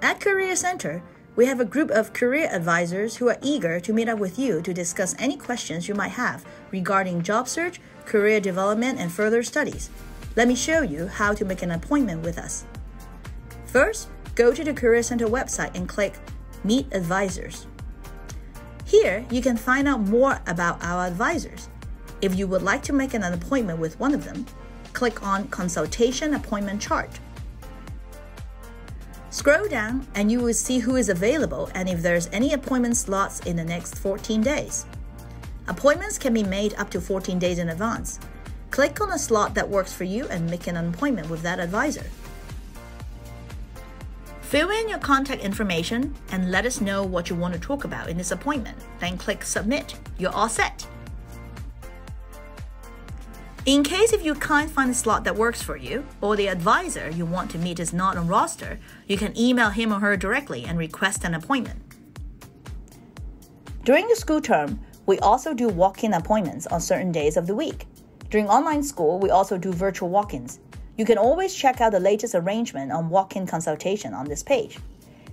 At Career Center, we have a group of career advisors who are eager to meet up with you to discuss any questions you might have regarding job search, career development, and further studies. Let me show you how to make an appointment with us. First, go to the Career Center website and click Meet Advisors. Here, you can find out more about our advisors. If you would like to make an appointment with one of them, click on Consultation Appointment Chart. Scroll down and you will see who is available and if there's any appointment slots in the next 14 days. Appointments can be made up to 14 days in advance. Click on a slot that works for you and make an appointment with that advisor. Fill in your contact information and let us know what you want to talk about in this appointment. Then click Submit. You're all set. In case if you can't find a slot that works for you, or the advisor you want to meet is not on roster, you can email him or her directly and request an appointment. During the school term, we also do walk-in appointments on certain days of the week. During online school, we also do virtual walk-ins. You can always check out the latest arrangement on walk-in consultation on this page.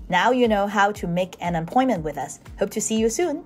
Now you know how to make an appointment with us. Hope to see you soon.